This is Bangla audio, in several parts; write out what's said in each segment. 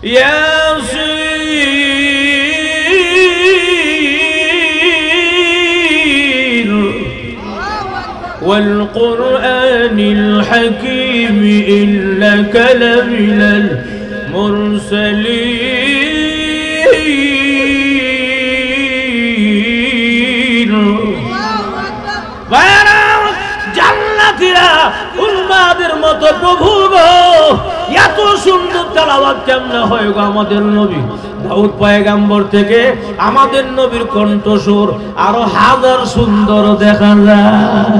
ইয়াসিন ওয়াল কুরআনিল হাকীম ইন্নাকা লামিনাল মুরসালিন। জান্নাতীরা উম্মাদের মতো প্রভু গো এত সুন্দর তেলাওয়াত কেমনে হয় গো? আমাদের নবী দাউদ পয়গম্বর থেকে আমাদের নবীর কণ্ঠস্বর আরো হাজার সুন্দর দেখা যায়।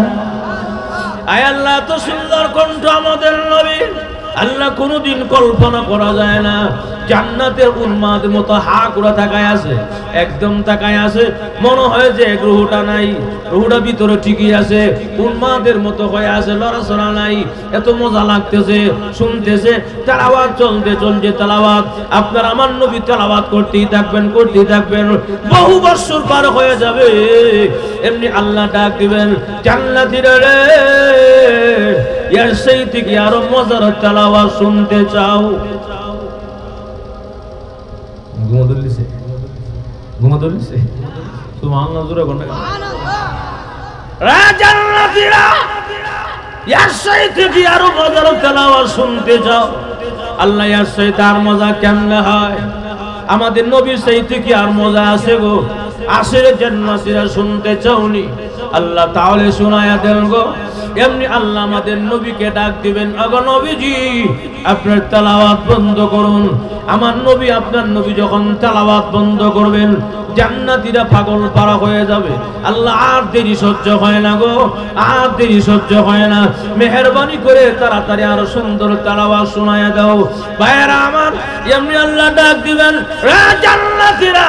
আয় আল্লাহ, এত সুন্দর কণ্ঠ আমাদের নবী, আল্লাহ কোনদিন কল্পনা করা যায় না। জান্নাতের উন্মাদের মতো হা করে তাকায় আছে, একদম তাকায় আছে, মনে হয় যে রুহটা নাই, রুহটা ভিতরে ঠিকই আছে, উন্মাদের মতো হয়ে আছে, লড়াচড়া নাই। এত মজা লাগতেছে, শুনতেছে, তেলাওয়াত চলতে চলতে তেলাওয়াত, আপনার আমার নবী তেলাওয়াত করতেই থাকবেন, করতেই থাকবেন, বহু বছর পার হয়ে যাবে। এমনি আল্লাহ ডাক দিবেন, জান্নাতীরা রে, এর সেই থেকে আরো মজার তেলাওয়াত শুনতে চাও? শুনতে চাও? আল্লাহ এর সাথে আর মজা কেমনে হয়? আমাদের নবীর সাথে কি আর মজা আছে গো? আসলে জান্নাতীরা শুনতে চাওনি? আল্লাহ তাহলে শোনায়া দেন গো। এমনি আল্লাহ আমাদের নবীকে ডাক দিবেন, আগো নবীজি আপনার তেলাওয়াত বন্ধ করুন। আমার নবী, আপনার নবী যখন তেলাওয়াত বন্ধ করবেন, জান্নাতীরা পাগল পারা হয়ে যাবে। আল্লাহ আর দেরি সহ্য হয় না গো, আর দেরি সহ্য হয় না, মেহেরবানি করে তাড়াতাড়ি আরো সুন্দর তেলাওয়াত শোনায়া দাও। ভাইয়েরা আমার, এমনি আল্লাহ ডাক দিবেন, রে জান্নাতীরা,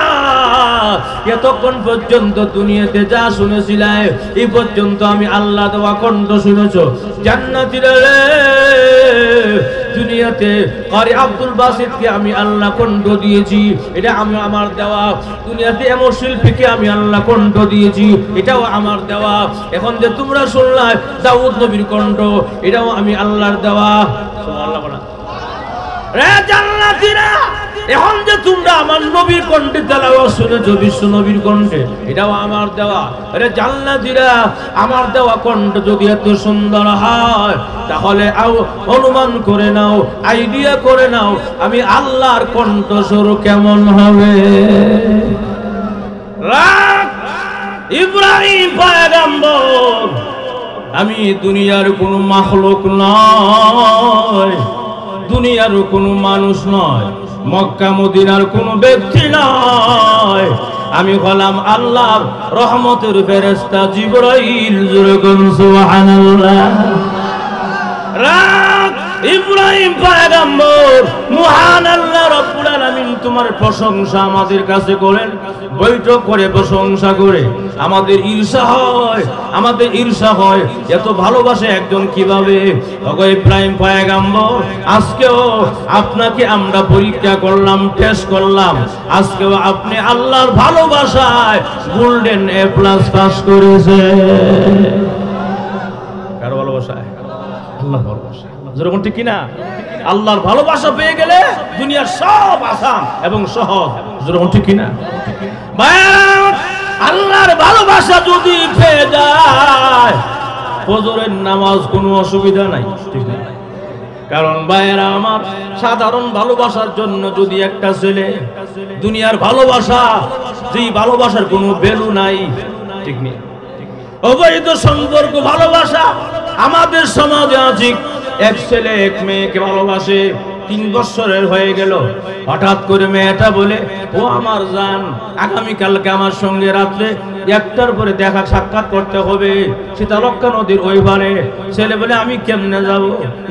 এতক্ষণ পর্যন্ত দুনিয়াতে যা শুনেছিলে এই পর্যন্ত আমি আল্লাহ দেওয়া কণ্ঠ শুনেছো। জান্নাতীরা রে, দুনিয়াতে কারি আব্দুল বাসিতকে আমি আল্লাহ কণ্ঠ দিয়েছি, এটা আমি আমার দেওয়া। দুনিয়াতে এমন শিল্পীকে আমি আল্লাহ কণ্ঠ দিয়েছি, এটাও আমার দেওয়া। এখন যে তোমরা শুনলা দাউদ নবীর কণ্ঠ, এটাও আমি আল্লাহর দেওয়া। সুবহানাল্লাহ বলা। রে জান্নাতীরা, এখন যে তোমরা আমার নবীর কণ্ঠে তেলাওয়াত শুনেছো, বিশ্ব নবীর কণ্ঠে, এটাও আমার দেওয়া। আরে জান্নাতীরা, আমার দেওয়া কণ্ঠ যদি এত সুন্দর হয়, তাহলে অনুমান করে নাও, আইডিয়া করে নাও, আমি আল্লাহর কণ্ঠস্বর কেমন হবে। ইব্রাহিম পয়গম্বর, আমি দুনিয়ার কোনো মাখলুক নয়, দুনিয়ার কোনো মানুষ নয়, মক্কা মদিনার কোন ব্যক্তি নয়, আমি হলাম আল্লাহর রহমতের ফেরেশতা জিবরাইল। সুবহানাল্লাহ। ইব্রাহিম পয়গম্বর, মহান আল্লাহ রাব্বুল আলামিন তোমার প্রশংসা আমাদের কাছে করেন, বৈঠক করে প্রশংসা করে আমাদের ঈর্ষা হয়, আমাদের ঈর্ষা হয়। এত ভালোবাসে একজন কিভাবে? ওগো ইব্রাহিম পয়গম্বর, আজকেও আপনাকে আমরা পরীক্ষা করলাম, টেস্ট করলাম, আজকেও আপনি আল্লাহর ভালোবাসায় গোল্ডেন A+ পাস করেছে। কার ভালোবাসায়? আল্লাহর ভালোবাসা। যেরকম ঠিক কিনা? আল্লাহর ভালোবাসা পেয়ে গেলে দুনিয়ার সব আসান এবং সহজ। যেরকম ঠিক কিনা? আল্লাহর ভালোবাসা যদি পেয়ে যায়, ফজরের নামাজ কোনো অসুবিধা নাই, ঠিক না? কারণ ভাইয়েরা আমার, সাধারণ ভালোবাসার জন্য যদি একটা ছেলে, দুনিয়ার ভালোবাসা, যেই ভালোবাসার কোনো ভ্যালু নাই, ঠিক নেই, অবৈধ সম্পর্ক ভালোবাসা আমাদের সমাজে আছে। এক ছেলে এক মেয়েকে ভালোবাসে, 3 বছরের হয়ে গেল, হঠাৎ করে মেয়েটা বলে, ও আমার জান, আগামীকালকে আমার সঙ্গে রাত্রে 1টার পরে দেখা সাক্ষাৎ করতে হবে শীতলক্ষ্যা নদীর ওই পারে। ছেলে বলে, আমি কেমনে যাব?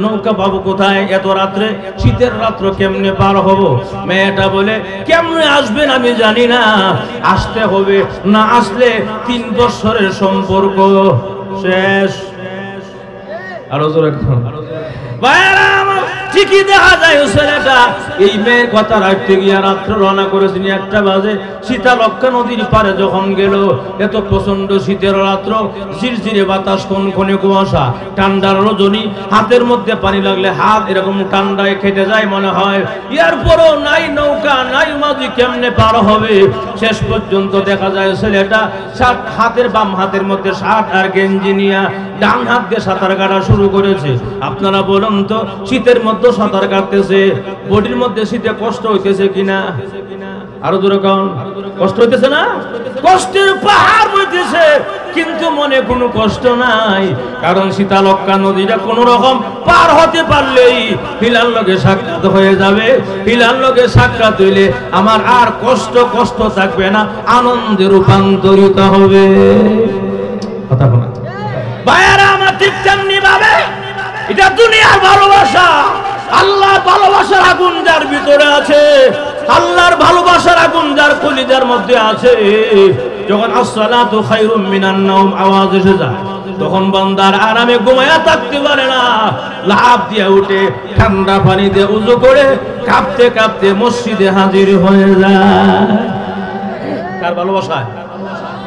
নৌকা পাবো কোথায় এত রাত্রে? শীতের রাত্র কেমনে পার হব? মেয়েটা বলে, কেমনে আসবেন আমি জানি না, আসতে হবে, না আসলে 3 বছরের সম্পর্ক শেষ। আরো জোরে ঠিকই দেখা যায় ছেলেটা এই মেয়ের কথা রাখতে গিয়ে রাত্র রওনা করেছেন 1টা বাজে। শীতলক্ষ্যা নদীর পারে যখন গেল, এত প্রচন্ড শীতের রাত্র, ঝিরঝিরে বাতাস, কনকনে কুয়াশা, ঠান্ডার রজনী, হাতের মধ্যে পানি লাগলে হাত এরকম ঠান্ডায় কেটে যায় মনে হয়। এরপরও নাই নৌকা, নাই মাঝি, কেমনে পার হবে? শেষ পর্যন্ত দেখা যায় ছেলেটা হাতের বাম হাতের মধ্যে শার্ট আর গেঞ্জি নিয়ে ডান হাত দিয়ে সাঁতার কাটা শুরু করেছে। আপনারা বলুন তো, শীতের মধ্যে সাঁতার কাটতেছে, বডির মধ্যে শীতে কষ্ট হইতেছে কিনা? আরো দূরে কারণ কষ্ট হইতেছে না? কষ্টের পাহাড় বইতেছে, কিন্তু মনে কোনো কষ্ট নাই, কারণ শীতলক্ষ্যা নদীটা কোন রকম পার হতে পারলেই হিলাল লগে সাক্ষাৎ হয়ে যাবে। হিলাল লগে সাক্ষাৎ হইলে আমার আর কষ্ট থাকবে না, আনন্দে রূপান্তরিত হবে। কথা বলা ভাইয়ারা আমার, ঠিক তেমনি ভাবে এটা দুনিয়ার ভালোবাসা। আল্লাহর ভালোবাসার আগুন যার ভিতরে আছে, আল্লাহর ভালোবাসার আগুন যার কলিজার মধ্যে আছে, যখন আসসালাতু খায়রুম মিনান নাওম আওয়াজ এসে যায়, তখন বান্দার আরামে ঘুমায়া থাকতে পারে না, লাফ দিয়ে উঠে ঠান্ডা পানি দিয়ে উযু করে কাঁপতে কাঁপতে মসজিদে হাজির হয়ে যায়। কার ভালোবাসায়?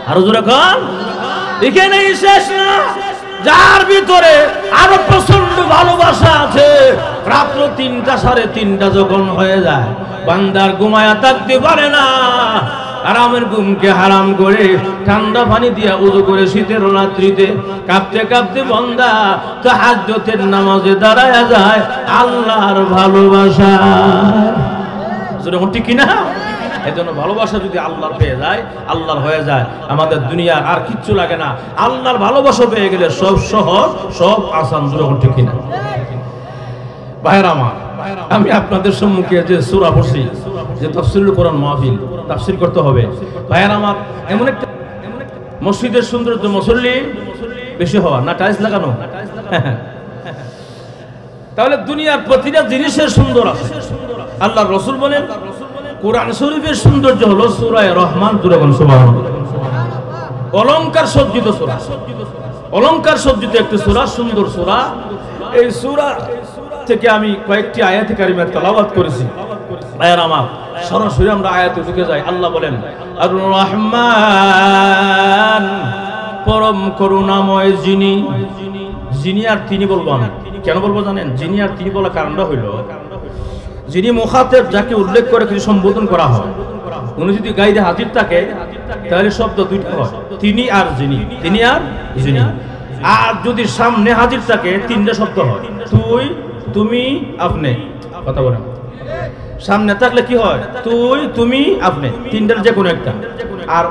আরো জোরে কান। এখানেই শেষ না, যার ভিতরে আরো প্রচন্ড ভালোবাসা আছে, রাত্র 3টা 3:30 যখন হয়ে যায়, বান্দার ঘুমায়া থাকতে পারে না, আরামের ঘুমকে হারাম করে ঠান্ডা পানি দিয়া উযু করে শীতের রাত্রিতে কাঁপতে কাঁপতে বান্দা তাহাজ্জুদের নামাজে দাঁড়ায়া যায় আল্লাহর ভালোবাসা। ঠিক কিনা? এজন্য ভালোবাসা যদি আল্লাহর পেয়ে যায়, আল্লাহর হয়ে যায়, আমাদের দুনিয়ার আর কিচ্ছু লাগে না। আল্লাহর ভালোবাসা পেয়ে গেলে সব সহজ, সব আসান। ঠিক কিনা ভাইরা আমার? আমি আপনাদের সম্মুখে যে সূরা পড়ছি, যে তাফসীরুল কোরআন মাহফিল তাফসীর করতে হবে, ভাইরা আমার, এমন একটা মসজিদের সৌন্দর্য মুসল্লি বেশি হওয়া না টাইলস লাগানো, তাহলে দুনিয়ার প্রতিটা জিনিসের সুন্দর আছে। আল্লাহর রাসূল বলেন কোরআন শরীফের সৌন্দর্য হলো সূরা রহমান। সুবহানাল্লাহ। অলংকার সজ্জিত সূরা, অলংকার সজ্জিত একটি সূরা, সুন্দর সূরা। এই সূরা থেকে আমি কয়েকটি আয়াত কারিমা তেলাওয়াত করেছি। ভাইরা আমার, সরাসরি আমরা আয়াতে ঢুকে যাই। আল্লাহ বলেন আর রহমান, পরম করুণাময় যিনি। যিনি আর তিনি বলবো আমি, কেন বলবো জানেন? যিনি আর তিনি বলার কারণটা হইল, যিনি মুখাতেব, যাকে উল্লেখ করে কিছু সম্বোধন করা হয়, উনি যদি গাইরে হাজির থাকে তাহলে শব্দ দুইটা হয়, তিনি আর যিনি, তিনি আর যিনি। আর যদি সামনে হাজির থাকে 3টা শব্দ হয়, তুই, তুমি, আপনি। কথা বলেন, সামনে থাকলে কি হয়? তুই, তুমি, আপনি, 3টার যে কোনো একটা। আর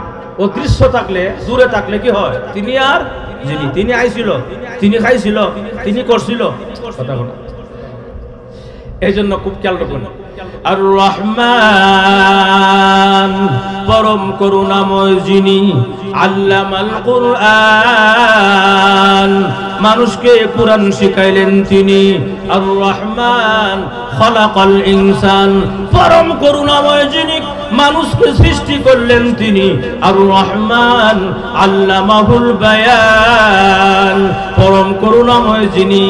অদৃশ্য থাকলে, দূরে থাকলে কি হয়? তিনি আর যিনি। তিনি আইছিল, তিনি খাইছিল, তিনি করছিল। কথা বলেন, এই জন্য খুব খেয়াল রাখুন। আর রহমান, পরম করুণাময় যিনি, আল্লামাল কুরআন, মানুষকে কুরআন শিখাইলেন তিনি। আর রহমান খলাকাল ইনসান, পরম করুণাময় যিনি, মানুষকে সৃষ্টি করলেন তিনি। আর রহমান আল্লামাহুল বায়ান, পরম করুণাময় যিনি,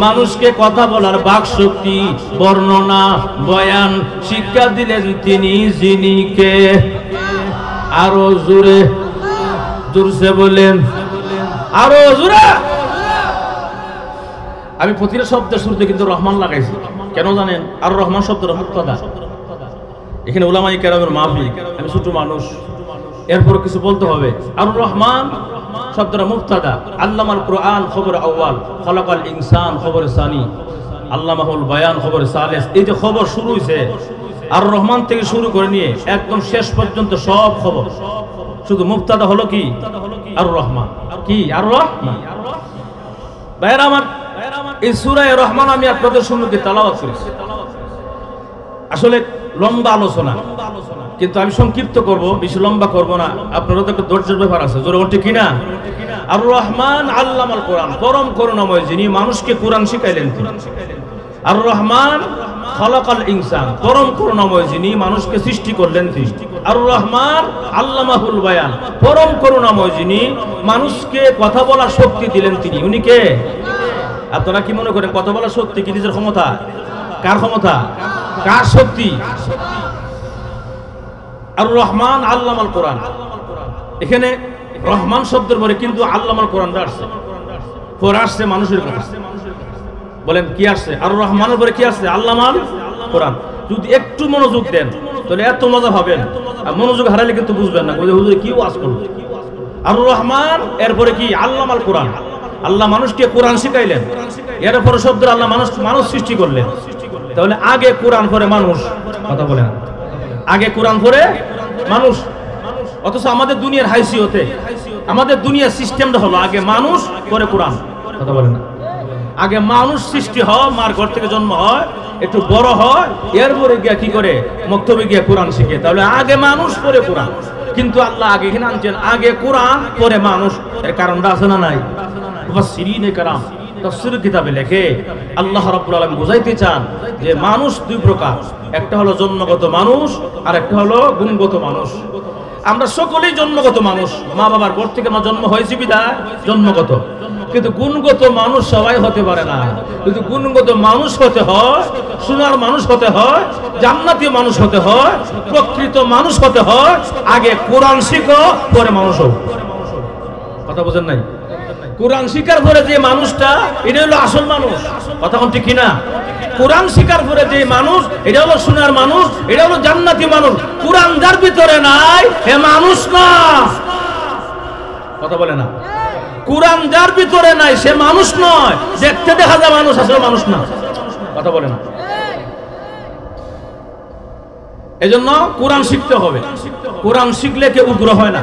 মানুষকে কথা বলার বাকশক্তি, বর্ণনা, বয়ান শিক্ষা দিলেন তিনি। যিনি কে? আরো জোরে, জোরসে বলেন, আরো জোরে। আমি প্রতিটা শব্দের শুরুতে কিন্তু রহমান লাগাইছি, কেন জানেন? আর রহমান শব্দটা মুক্তাদা। এখানে উলামায়ে কেরামের মাহফিল, আমি ছোট মানুষ, এরপর কিছু বলতে হবে। আর রহমান শব্দটা মুক্তাদা, আল্লামাল কুরআন খবর আউয়াল, খলাকাল ইনসান খবর সানি, আল্লামাহুল বায়ান খবর সালিস। এই যে খবর শুরু হইছে আর রহমান থেকে শুরু করে নিয়ে একদম শেষ পর্যন্ত সব খবর, শুধু মুক্তাদা হলো কি? আর রহমান। কি? আর রহমান। ভাইরা আমার, এই সূরা রহমান আমি আপনাদের সম্মুখে তেলাওয়াত করেছি। আসলে লম্বা আলোচনা, কিন্তু আমি সংক্ষিপ্ত করব, বেশি লম্বা করব না। আপনারা তো একটা ধৈর্যের ব্যাপার আছে, জোরে বলতে কিনা? আর রহমান আল্লামাল কোরআন, পরম করুণাময় যিনি, মানুষকে কোরআন শিখাইলেন তিনি। আর রহমান খলাকাল ইনসান, পরম করুণাময় যিনি, মানুষকে সৃষ্টি করলেন তিনি। আর রহমান আল্লামাহুল বায়ান, পরম করুণাময় যিনি, মানুষকে কথা বলার শক্তি দিলেন তিনি। উনি কে? আপনারা কি মনে করেন কথা বলার শক্তি কি নিজের ক্ষমতা? কার ক্ষমতা, কার শক্তি? আর রহমান আল্লামাল কোরআন, এখানে রহমান শব্দের পরে কিন্তু আল্লামাল কোরআনটা আসছে, পরে আসছে মানুষের কথা। বলেন কি আসছে? আর রহমানের পরে কি আসছে? আল্লামাল কোরআন। যদি একটু মনোযোগ দেন তাহলে এত মজা পাবেন, আর মনোযোগ হারালে কিন্তু বুঝবেন না হুজুর কি ওয়াজ করলো। আর রহমান এরপরে কি? আল্লামাল কোরআন। আল্লাহ মানুষকে কোরআন শিখাইলেন, এরপরে শব্দের আল্লাহ মানুষ সৃষ্টি করলেন। তাহলে আগে কোরআন পরে মানুষ, কথা বলেন, আগে কোরআন পরে মানুষ। অথচ আমাদের দুনিয়ার হাইসিয়তে, আমাদের দুনিয়ার সিস্টেমটা হলো আগে মানুষ পরে কোরআন, কথা বলেন না। আগে মানুষ সৃষ্টি হয়, মার ঘর থেকে জন্ম হয়, একটু বড় হয়, এরপরে গিয়া কি করে? মক্তবে গিয়া কোরআন শিখে। তাহলে আগে মানুষ পরে কোরআন। কিন্তু আল্লাহ আগে এখানে আনছেন আগে কোরআন পরে মানুষ। এর কারণটা আছে না নাই? মুফাসসিরিনে কেরাম তাফসীর কিতাবে লেখে আল্লাহ রাব্বুল আলামিন বুঝাইতে চান যে মানুষ দুই প্রকার, একটা হলো জন্মগত মানুষ আর একটা হলো গুণগত মানুষ। আমরা সকলেই জন্মগত মানুষ, মা বাবার ঘর থেকে মা জন্ম হয়েছে বিধায় জন্মগত। কিন্তু গুণগত মানুষ সবাই হতে পারে না। কিন্তু গুণগত মানুষ হতে হয়, সোনার মানুষ হতে হয়, জান্নাতীয় মানুষ হতে হয়, প্রকৃত মানুষ হতে হয়। আগে কোরআন শিখো পরে মানুষ হোক, কথা বোঝেন নাই? কোরআন শিকার পরে যে মানুষটা, এটা হলো আসল মানুষ, কথা কোন ঠিক কিনা? কোরআন শিকার পরে যে মানুষ, এটা হলো সোনার মানুষ, এটা হলো জান্নাতি মানুষ। কোরআন যার ভিতরে নাই হে মানুষ না, কথা বলে না। কোরআন যার ভিতরে নাই সে মানুষ নয়, দেখতে দেখা যায় মানুষ, আসলে মানুষ না, কথা বলে না। এজন্য কোরআন শিখতে হবে। কোরআন শিখলে কেউ উগ্র হয় না,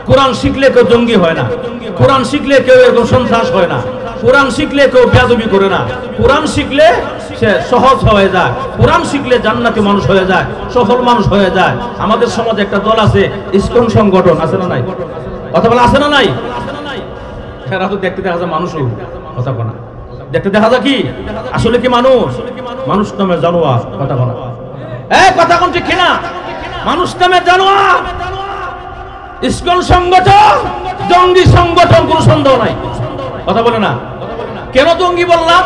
কোরআন শিখলে কেউ জঙ্গি হয় না, কোরআন শিখলে কেউ এরকম সন্ত্রাস হয় না, কোরআন শিখলে কেউ বেয়াদবি করে না। কোরআন শিখলে সে সহজ হয়ে যায়, কোরআন শিখলে জান্নাতি মানুষ হয়ে যায়, সফল মানুষ হয়ে যায়। আমাদের সমাজে একটা দল আছে ইসকন সংগঠন, আছে না নাই? কথা বলা আছে না নাই? এরা তো দেখতে দেখা যায় মানুষ, কথা বলা দেখতে দেখা যায় কি আসলে কি মানুষ? মানুষ নামে জানোয়ার, কথা বলা কথা কোন ঠিক কিনা? মানুষ নামে জানোয়ার। ইসকন সংগঠন জঙ্গি সংগঠন, কোন সন্দেহ নাই, কথা বলে না। কেন জঙ্গি বললাম,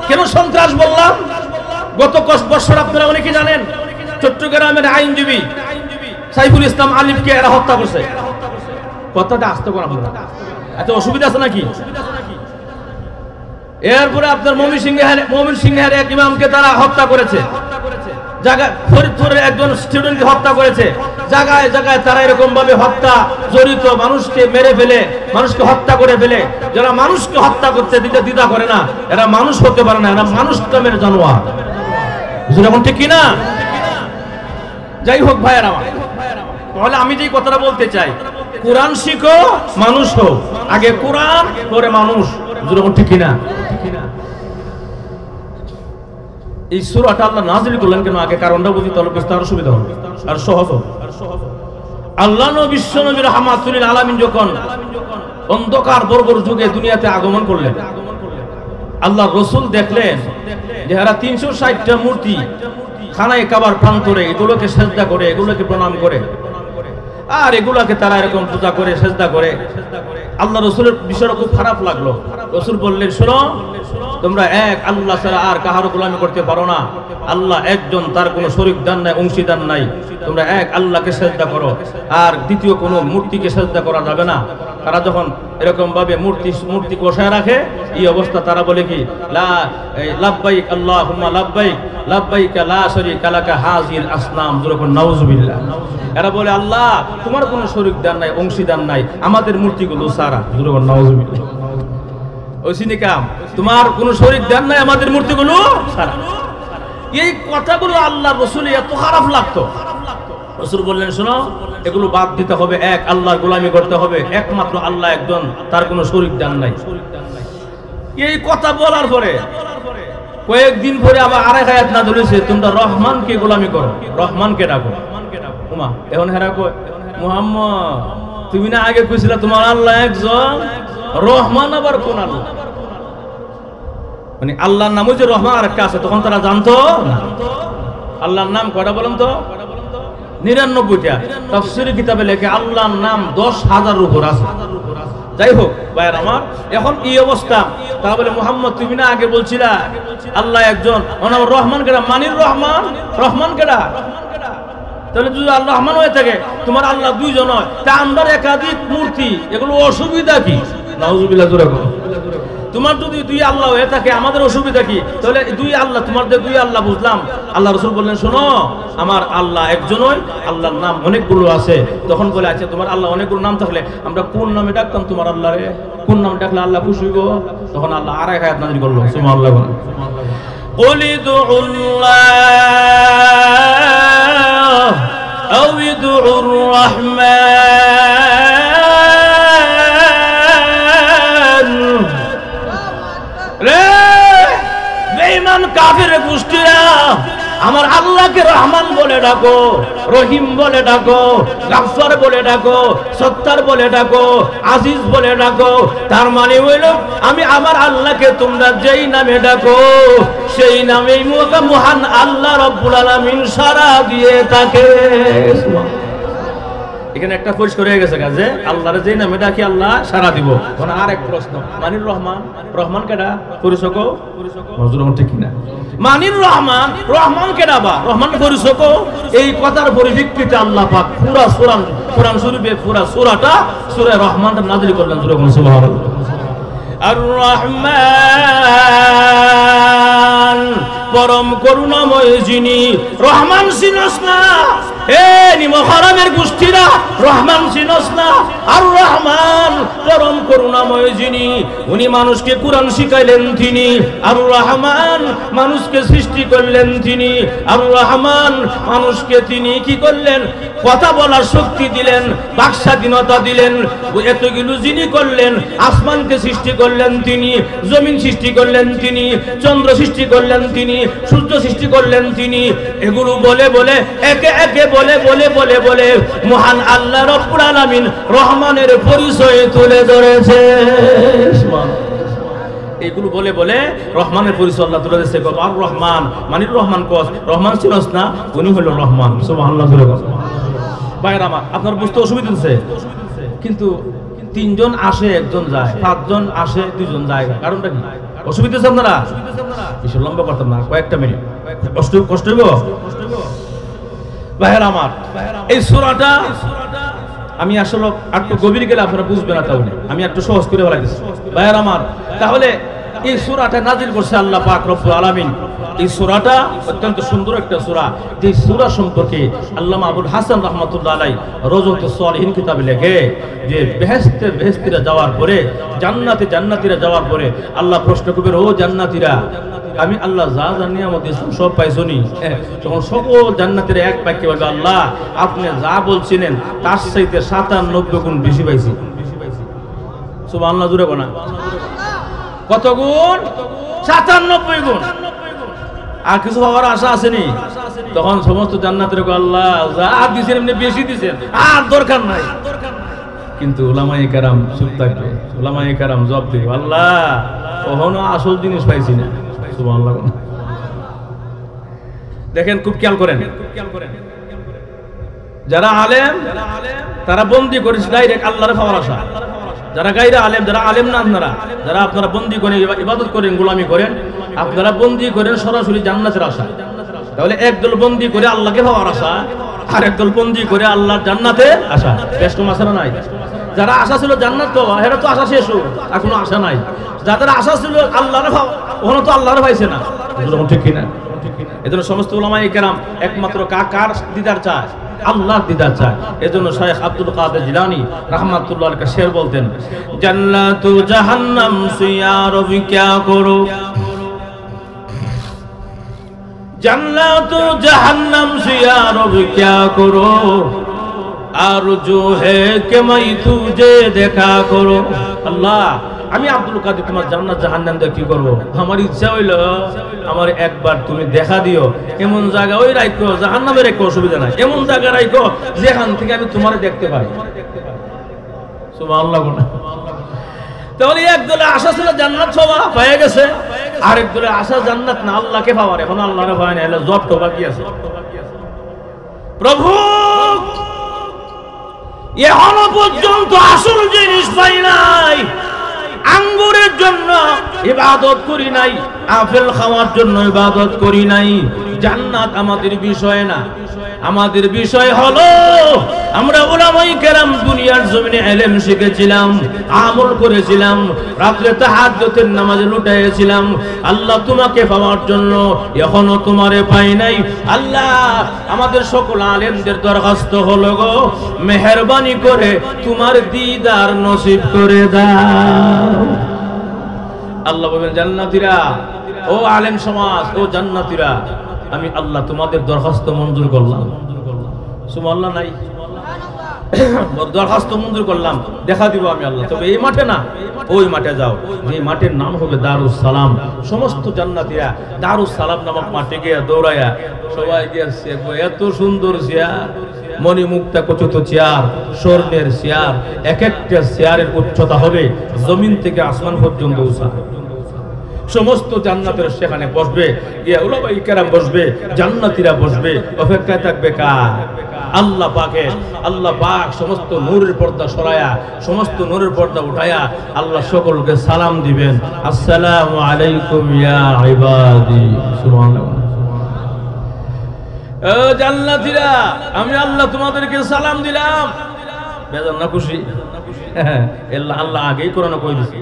কেন সন্ত্রাস বললাম? গত বছর আপনারা অনেকে জানেন চট্টগ্রামের আইনজীবী সাইফুল ইসলাম আলিফকে এরা হত্যা করছে। কথাটা আসতে করা হবে না, এত অসুবিধা আছে নাকি? এরপরে আপনার মমিন সিংহের এক ইমামকে তারা হত্যা করেছে, ফরিদপুরের একজন স্টুডেন্টকে হত্যা করেছে। জায়গায় জায়গায় তারা এরকম ভাবে হত্যা জড়িত, মানুষকে মেরে ফেলে, মানুষকে হত্যা করে ফেলে। যারা মানুষকে হত্যা করতে দিতে দ্বিধা করে না, এরা মানুষ হতে পারে না, এরা মানুষ নামের জানোয়ার। এখন ঠিক কিনা? যাই হোক ভাইয়েরা আমার, তাহলে আমি যে কথাটা বলতে চাই, কোরআন শিখো মানুষ হোক, আগে কোরআন পরে মানুষ। এখন ঠিক কিনা? এই সূরাটা আল্লাহ নাযিল করলেন কেন? আগে কারণটা বুঝি, তাহলে বুঝতে আরো সুবিধা হবে আর সহজ হবে। আল্লাহ বিশ্ব নবী রাহমাতুল লিল আলামিন যখন অন্ধকার বর্বর যুগে দুনিয়াতে আগমন করলেন, আল্লাহ রাসূল দেখলেন যে এরা 360টা মূর্তি খানায় কাবার প্রান্তরে এগুলোকে সেজদা করে, এগুলোকে প্রণাম করে, আর এগুলাকে তারা এরকম পূজা করে, সেজদা করে। আল্লাহ রাসূলের বিষয়টা খুব খারাপ লাগলো। রাসূল বললেন, শোনো, তোমরা এক আল্লাহ ছাড়া আর কাহারও গোলামি করতে পারো না। আল্লাহ একজন, তার কোনো শরীকদার নাই, অংশীদার নাই। তোমরা এক আল্লাহকে সেজদা করো, আর দ্বিতীয় কোনো মূর্তিকে সেজদা করা যাবে না। তারা যখন এরকম ভাবে মূর্তি কষায় রাখে, এই অবস্থা তারা বলে কি, লাব্বাইক আল্লাহুম্মা লাব্বাইক লাব্বাইকা লা শারীকা লাকা হাযিল আসনাম, যখন নাউযুবিল্লাহ। এরা বলে, আল্লাহ তোমার কোনো শরীকদার নাই, অংশীদার নাই, আমাদের মূর্তিগুলো সারা, যখন নাউযুবিল্লাহ। ওসিনিকাম, তোমার কোনো শরীকদার নাই, আমাদের মূর্তিগুলো সারা। এই কথাগুলো আল্লাহ রাসূল এত খারাপ লাগতো। রাসূল বললেন, শোনো, এগুলো বাদ দিতে হবে, এক আল্লাহর গোলামি করতে হবে, একমাত্র আল্লাহ একজন, তার কোনো শরীকদার নাই। এই কথা বলার পরে কয়েকদিন পরে আবার আরেক আয়াত নাযিল হয়েছে, তোমরা রহমানকে গোলামি করো, রহমানকে ডাকো। উমা এখন হেরা কয়, মুহাম্মদ তুমি না আগে কইছিলা তোমার আল্লাহ একজন, রহমান আবার কোন আল্লাহ? মানে আল্লাহর নামও যে রহমান আর একটা আছে, তখন তারা জানতো না। আল্লাহর নাম কয়টা বলেন তো? 99টা। তাফসীর কিতাবে লেখে আল্লাহর নাম 10,000-এর উপর আছে। যাই হোক ভাইয়ের আমার, এখন এই অবস্থা, তারা বলে মুহাম্মদ তুমি না আগে বলছিলা আল্লাহ একজন, ওনার রহমান কেডা? মানির রহমান, রহমান কেডা? তাহলে যদি আল্লাহ রহমান হয়ে থাকে, তোমার আল্লাহ দুইজন হয়, তা আমরা একাধিক মূর্তি, এগুলো অসুবিধা কি? নাউজুবিল্লাহ জোরে বলো। তোমার যদি দুই আল্লাহ হয়ে থাকে আমাদের অসুবিধা কি? তাহলে দুই আল্লাহ, তোমার যে দুই আল্লাহ বুঝলাম। আল্লাহ রাসূল বললেন শোনো, আমার আল্লাহ একজনই, আল্লাহর নাম অনেকগুলো আছে। তখন বলে আচ্ছা তোমার আল্লাহ অনেকগুলো নাম থাকলে আমরা কোন নামে ডাকতাম তোমার আল্লাহরে? কোন নাম ডাকলে আল্লাহ খুশি হইব? তখন আল্লাহ আরেক আয়াত নাযিল করলো, সুবহানাল্লাহ। قُلِ ادْعُوا اللَّهَ أَوِ ادْعُوا الرَّحْمَنَ। রে বেঈমান কাফের গোষ্ঠীরা, আমার আল্লাহকে রহমান বলে ডাকো, রহিম বলে ডাকো, গাফফার বলে ডাকো, সত্তার বলে ডাকো, আজিজ বলে ডাকো। তার মানে হইল আমি আমার আল্লাহকে তোমরা যেই নামে ডাকো সেই নামেই মহান আল্লাহ রাব্বুল আলামিন সাড়া দিয়ে থাকে। এখানে একটা পরিষ্কার হয়ে গেছে যে আল্লাহর যেই নামে ডাকি আল্লাহ সাড়া দিব। এখন আরেক প্রশ্ন, মানির রহমান, রহমান কেডা? পরিচক মজুর ঠিক কিনা? মানির রহমান, রহমান কেডা বা রহমান পরিচক? এই কথার পরিপ্রেক্ষিতে আল্লাহ পাক পুরা কোরআন শরীফে পুরা সূরাটা সূরা রহমানটা নাযিল করলেন। সুবহানাল্লাহ। আর রহমান পরম করুণাময় যিনি, রহমান চিনস না? এ নিমহারামের গোষ্ঠীরা, রহমান চিনস না? আর রহমান পরম করুণাময় যিনি, উনি মানুষকে কোরআন শিখাইলেন তিনি। আর রহমান মানুষকে সৃষ্টি করলেন তিনি। আর রহমান মানুষকে তিনি কি করলেন? কথা বলার শক্তি দিলেন, বাক স্বাধীনতা দিলেন। এতগুলো যিনি করলেন, আসমানকে সৃষ্টি করলেন তিনি, জমিন সৃষ্টি করলেন তিনি, চন্দ্র সৃষ্টি করলেন তিনি, সূর্য সৃষ্টি করলেন তিনি। এগুলো বলে বলে একে একে বলে বলে বলে বলে মহান আল্লাহ রাব্বুল আলামিন রহমানের পরিচয় তুলে ধরেছে। এগুলো বলে বলে রহমানের পরিচয় আল্লাহ তুলে দিয়েছে। আর রহমান মানির রহমান কস, রহমান চিনস না? উনি হলো রহমান। সুবহানাল্লাহ। ভাইরা আমার, আপনার বুঝতে অসুবিধা হচ্ছে? কিন্তু তিনজন আসে একজন যায়, পাঁচজন আসে দুজন যায়, কারণটা কি? অসুবিধা হচ্ছে আপনারা? বেশি লম্বা করতাম না, কয়েকটা মিনিট। কষ্ট হইব ভাইরা আমার। এই সূরাটা আমি আসলে একটু গভীর গেলে আপনারা বুঝবেন না, তাহলে আমি একটু সহজ করে বলা দিচ্ছি ভাইরা আমার। তাহলে এই সূরাটা নাযিল করছে আল্লাহ পাক রব্বুল আলামিন। এই সূরাটা অত্যন্ত সুন্দর একটা সূরা। যে সূরা সম্পর্কে আল্লামা আবুল হাসান রাহমাতুল্লাহ আলাইহি রওজাতুস সালিহিন কিতাবে লেখে যে বেহেশতে যাওয়ার পরে, জান্নাতীরা যাওয়ার পরে আল্লাহ প্রশ্ন করবেন, ও জান্নাতীরা, আমি আল্লাহ যা যা নিয়ামত দিয়েছিলাম সব পাইছনি? তখন সকল জান্নাতীরা এক বাক্যে বলবে, আল্লাহ আপনি যা বলছিলেন তার চাইতে 97 গুণ বেশি পাইছি। সুবহানাল্লাহ জোরে বলা। কত গুণ? 97 গুণ। আর কিছু হওয়ার আশা আসেনি? তখন সমস্ত জান্নাতের আল্লাহ যা দিয়েছেন এমনি বেশি দিয়েছেন, আর দরকার নাই। কিন্তু উলামায়ে কেরাম চুপ থাকবে, উলামায়ে কেরাম জবাব দিবে, আল্লাহ কখনো আসল জিনিস পাইছি না। সুবহানাল্লাহ। দেখেন, খুব খেয়াল করেন, যারা আলেম তারা বন্দি করেছে ডাইরেক্ট আল্লাহর পাওয়ার আশা। যারা গায়রে আলেম, যারা আলেম না আপনারা, যারা আপনারা বন্দি করেন, ইবাদত করেন, গোলামি করেন, আপনারা বন্দি করেন সরাসরি জান্নাতের আশা। তাহলে একদল বন্দি করে আল্লাহকে পাওয়ার আশা, আর একদল বন্দি করে আল্লাহর জান্নাতের আশা। বেশ মাসালা নাই? যারা আশা ছিল জান্নাত পাওয়া, এরা তো আশা শেষ, আর কোনো আশা নাই। যাদের আশা ছিল আল্লাহর পাওয়া, ওখানে তো আল্লাহর পাইছে না। ঠিক কিনা? এজন্য সমস্ত উলামায়ে কেরাম একমাত্র কার দিদার চায়? আল্লাহর দিদার চায়। এজন্য শাইখ আব্দুল কাদের জিলানী রাহমাতুল্লাহ আলাইহি শের বলতেন, জান্নাতু জাহান্নাম সে ইয়ারব क्या करो, জান্নাতু জাহান্নাম সে ইয়ারব क्या करो, আরজু হে কে মাই তুজে দেখা করো। আল্লাহ আমি আব্দুল কাদের তোমার জান্নাত জাহান্নাম দিয়ে কি করব? আমার ইচ্ছা হইল আমার একবার তুমি দেখা দিও, এমন জায়গা ওই রাখো, জাহান্নামের একটু অসুবিধা নাই, এমন জায়গা রাখো যেখান থেকে আমি তোমারে দেখতে পাই। সুবহানাল্লাহ। তাহলে এক দলে আশা ছিল জান্নাত পাওয়া, পেয়ে গেছে। আরেক দলে আশা জান্নাত না, আল্লাহকে পাওয়ার, এখন আল্লাহরে পায় না, এলে জব তো বাকি আছে। প্রভু এখনো পর্যন্ত আসল জিনিস পাই নাই, আঙ্গুরের জন্য ইবাদত করি নাই, আপেল খাওয়ার জন্য ইবাদত করি নাই। জান্নাত আমাদের বিষয় না, আমাদের বিষয় হলো আমরা উলামায়ে কেরাম দুনিয়ার জমিনে ইলম শিখেছিলাম, আমল করেছিলাম, রাতে তাহাজ্জুদের নামাজে লুটাইছিলাম আল্লাহ তোমাকে পাওয়ার জন্য। এখনো তোমারে পাই নাই আল্লাহ। আমাদের সকল আলেমদের দরখাস্ত হলো গো, মেহেরবানি করে তোমার দিদার নসিব করে দাও। আল্লাহ বলেন জান্নাতীরা, ও আলেম সমাজ, ও জান্নাতীরা, আমি আল্লাহ তোমাদের দরখাস্ত মঞ্জুর করলাম। সুবহানাল্লাহ নাই? দরখাস্ত মঞ্জুর করলাম, দেখা দিব আমি আল্লাহ। তবে এই মাঠে না, ওই মাঠে যাও, যে মাঠের নাম হবে দারুস সালাম। সমস্ত জান্নাতীরা দারুস সালাম নামক মাঠে গিয়ে দৌড়াইয়া সবাই গিয়েছে। এত সুন্দর চেয়ার, মণিমুক্তা কচুত চেয়ার, স্বর্ণের চেয়ার, এক একটা চেয়ারের উচ্চতা হবে জমিন থেকে আসমান পর্যন্ত উঁচা। সমস্ত জান্নাতের সেখানে বসবে, গিয়া উলামায়ে কেরাম বসবে, জান্নাতীরা বসবে, অপেক্ষায় থাকবে কার? আল্লাহ পাকের। আল্লাহ পাক সমস্ত নূরের পর্দা সরায়া, সমস্ত নূরের পর্দা উঠায়া আল্লাহ সকলকে সালাম দিবেন, আসসালামু আলাইকুম ইয়া ইবাদি। সুবহানাল্লাহ। ও জান্নাতীরা, আমি আল্লাহ তোমাদেরকে সালাম দিলাম। বেজার না খুশি? আল্লাহ আগেই কোরআনে কই দিয়েছে,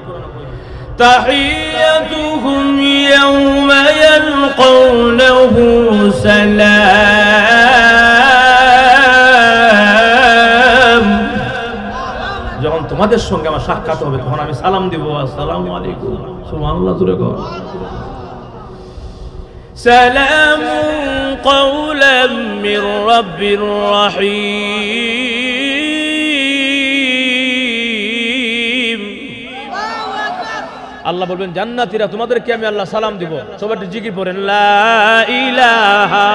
تحيتهم يوم يلقونه سلام। যখন তোমাদের সঙ্গে আমার সাক্ষাৎ হবে তখন আমি সালাম দিব, আসসালামু আলাইকুম। সুবহানাল্লাহ, জোরে কর। সালাম কওলাম মির রাব্বির রহিম। আল্লাহ বলবেন জান্নাতীরা তোমাদেরকে আমি আল্লাহ সালাম দিব। সবাই একটু জিকির পড়েন, লা ইলাহা।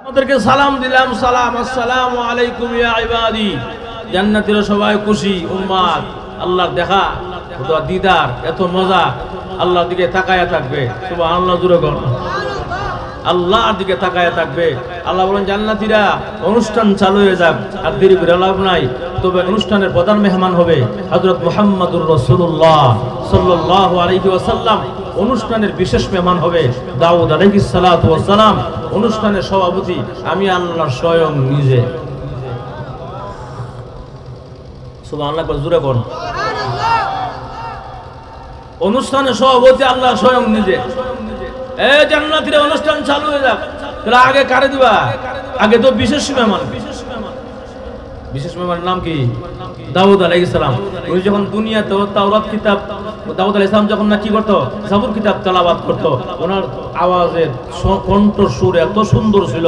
তোমাদেরকে সালাম দিলাম, সালাম, আসসালামু আলাইকুম ইয়া ইবাদি। জান্নাতীরা সবাই খুশি, উম্মাত আল্লাহর দেখা, দিদার, এত মজা, আল্লাহর দিকে তাকায়া থাকবে। সুবহানাল্লাহ, জোরে কর। আল্লাহর দিকে তাকায়া থাকবে। আল্লাহ বলেন জান্নাতীরা অনুষ্ঠান চালু হয়ে যাক, আর দেরি করে লাভ নাই। তবে অনুষ্ঠানের প্রধান মেহমান হবে হযরত মুহাম্মদুর রাসূলুল্লাহ সাল্লাল্লাহু আলাইহি ওয়াসাল্লাম। অনুষ্ঠানের বিশেষ মেহমান হবে দাউদ আলাইহিস সালাতু ওয়াস সালাম। অনুষ্ঠানের সভাপতি আমি আল্লাহ স্বয়ং নিজে। সুবহানাল্লাহ, জোরে কর। অনুষ্ঠানের সভাপতি আল্লাহ স্বয়ং নিজে। এই জান্নাতীরা অনুষ্ঠান চালু হয়ে যাক, তাহলে আগে কারে দিবা? আগে তো বিশেষ মেহমান। বিশেষ মেহমানের নাম কি? দাউদ আলাইহিস সালাম। উনি যখন দুনিয়াতে তাওরাত কিতাব, দাউদ আলাইহিস সালাম যখন না কি করতো, জাবুর কিতাব তেলাওয়াত করতো, ওনার আওয়াজের কণ্ঠ সুর এত সুন্দর ছিল,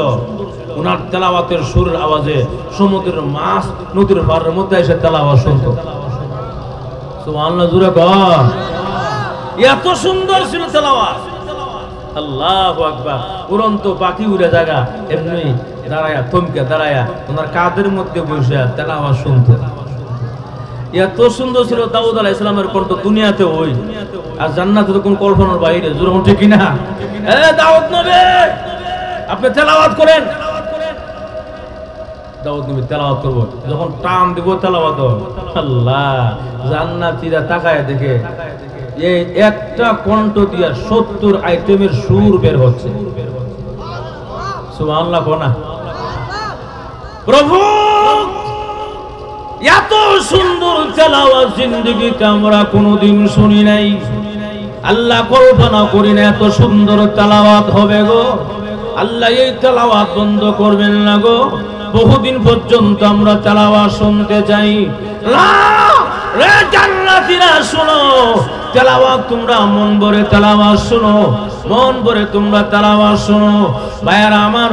ওনার তেলাওয়াতের সুরের আওয়াজে সমুদ্রের মাছ নদীর পাড়ের মধ্যে এসে তেলাওয়াত শুনতো। সুবহানাল্লাহ, জোরে কর। এত সুন্দর ছিল তেলাওয়াত। আল্লাহু আকবার। উড়ন্ত পাখি উড়ে জায়গা এমনি দাঁড়ায়া, থমকে দাঁড়ায়া ওনার কাদের মধ্যে বসে তেলাওয়াত শুনতো। এত সুন্দর ছিল দাউদ আলাইহিস সালামের কণ্ঠ, দুনিয়াতে ওই, আর জান্নাতে তো কোন কল্পনার বাইরে। জোরে ঠিক কিনা? এ দাউদ নবী, আপনি তেলাওয়াত করেন। দাউদ নবী তেলাওয়াত করব, যখন টান দিব তেলাওয়াত, আল্লাহ, জান্নাতীরা তাকায় দেখে এই একটা কণ্ঠ দিয়া 70 আইটেমের সুর বের হচ্ছে। সুবহানাল্লাহ, কোনা প্রভু, এত সুন্দর তেলাওয়াত জিন্দেগিতে আমরা কোনোদিন শুনি নাই। আল্লাহ কল্পনা করি না এত সুন্দর তেলাওয়াত হবে গো। আল্লাহ এই তেলাওয়াত বন্ধ করবেন না গো। বহুদিন পর্যন্ত আমরা তেলাওয়াত শুনতে চাই। লা রে জান্নাতীরা শোনো, তেলাওয়াত তোমরা মন ভরে তেলাওয়াত শোনো, মন ভরে তোমরা তেলাওয়াত শোনো। ভাইয়ারা আমার,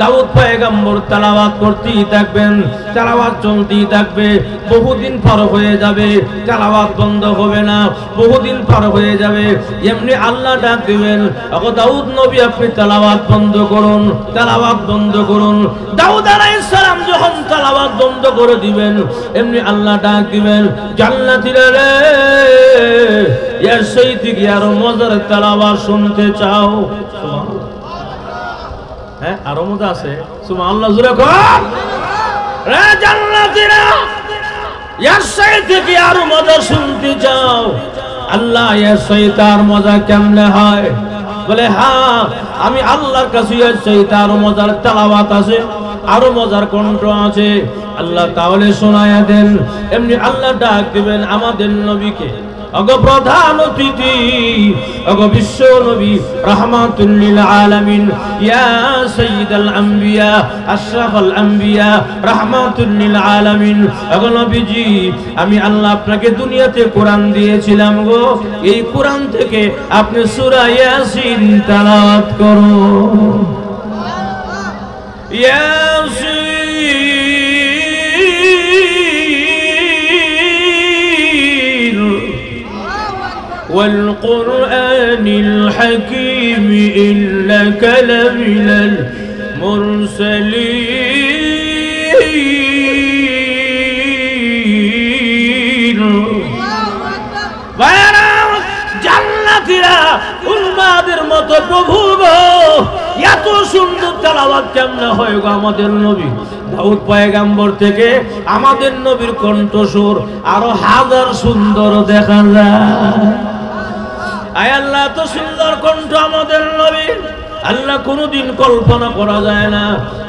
দাউদ পয়গম্বর তেলাওয়াত করতেই থাকবেন, তেলাওয়াত চলতেই থাকবে। বহুদিন পার হয়ে যাবে, তেলাওয়াত বন্ধ হবে না, বহুদিন পার হয়ে যাবে। এমনি আল্লাহ ডাক দিবেন, ওগো দাউদ নবী আপনি তেলাওয়াত বন্ধ করুন, তেলাওয়াত বন্ধ করুন। দাউদ আলাইহিস সালাম যখন তেলাওয়াত বন্ধ করে দিবেন, এমনি আল্লাহ ডাক দিবেন, জান্নাতীরা রে, এর সেই দিকে আরো মজার তেলাওয়াত শুনতে চাও? হ্যাঁ, আরো মজা আছে। সুবহানাল্লাহ, জোরে কর। রে জান্নাতীরা, এর চাইতে কি আরো মজা শুনতে চাও? আল্লাহ এর চাইতে আর মজা কেমনে হয়? বলে হ্যাঁ, আমি আল্লাহর কাছে এর চাইতে আরো মজার তেলাওয়াত আছে, আরো মজার কণ্ঠ আছে। আল্লাহ তাহলে শোনায়া দেন। এমনি আল্লাহ ডাক দিবেন আমাদের নবীকে, ওগো প্রধান অতিথি, ওগো বিশ্ব নবী রাহমাতুল লিল আলামিন, ইয়া সাইয়্যিদাল আম্বিয়া আশরাফুল আম্বিয়া রাহমাতুল লিল আলামিন। ওগো নবীজি, আমি আল্লাহ আপনাকে দুনিয়াতে কোরআন দিয়েছিলাম গো, এই কোরআন থেকে আপনি সূরা ইয়াসিন তেলাওয়াত করুন। ইয়াসিন والقرآن الحكيم إنك لمن المرسلين। জান্নাতীরা উম্মাদের মতো প্রভু গো, এত সুন্দর তেলাওয়াত কেমনে হয় গো? আমাদের নবী দাউদ পয়গম্বর থেকে আমাদের নবীর কণ্ঠস্বর আরো হাজার সুন্দর দেখা যায়। আয় আল্লাহ, তো সুন্দর কণ্ঠ আমাদের নবী, আল্লাহ কোনদিন কল্পনা করা যায় না।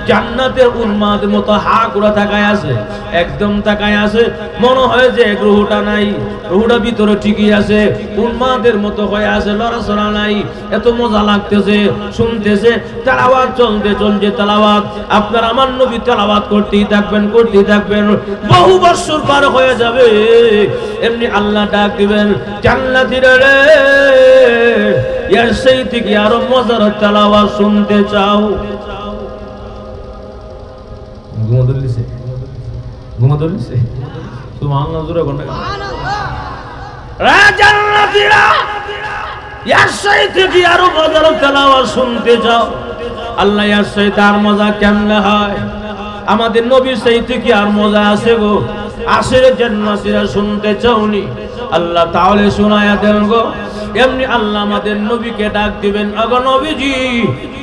জান্নাতের উন্মাদের মতো হা করে তাকায় আছে, একদম তাকায় আছে, মনে হয় যে গ্রহটা নাই, গ্রহটা ভিতরে ঠিকই আছে, উন্মাদের মতো হয়ে আছে, লড়াচড়া নাই। এত মজা লাগতেছে, শুনতেছে, তেলাওয়াত চলতে চলতে তেলাওয়াত, আপনার আমার নবী তেলাওয়াত করতেই থাকবেন, করতেই থাকবেন, বহু বছর পার হয়ে যাবে। এমনি আল্লাহ ডাক দিবেন, জান্নাতীরা রে, এর সেই থেকে আরো মজার তেলাওয়াত শুনতে চাও? জান্নাতীরা এর সেই থেকে আরো মজার তেলাওয়াত শুনতে চাও? আল্লাহ এর সেই তার মজা কেমনে হয়? আমাদের নবীর সেই থেকে আর মজা আছে গো, আসলে জান্নাতীরা শুনতে চাওনি? আল্লাহ তাহলে শোনায়া দেন গো। এমনি আল্লাহ আমাদের নবীকে ডাক দিবেন, ওগো নবীজি,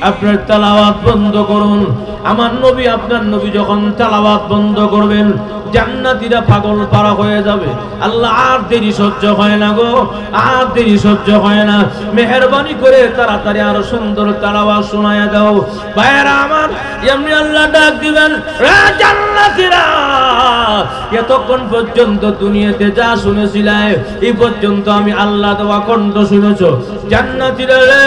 আপনার তেলাওয়াত বন্ধ করুন। আমার নবী, আপনার নবী যখন তেলাওয়াত বন্ধ করবেন, জান্নাতীরা পাগল পারা হয়ে যাবে। আল্লাহ আর দেরি সহ্য হয় না গো, আর দেরি সহ্য হয় না, মেহেরবানি করে তাড়াতাড়ি আরো সুন্দর তেলাওয়াত শোনায়া দাও। ভাইয়েরা আমার, এমনি আল্লাহ ডাক দিবেন, রে জান্নাতীরা, এতক্ষণ পর্যন্ত দুনিয়াতে যা শুনেছিলে এই পর্যন্ত আমি আল্লাহ দেওয়া কণ্ঠ শুনেছো। জান্নাতীরা রে,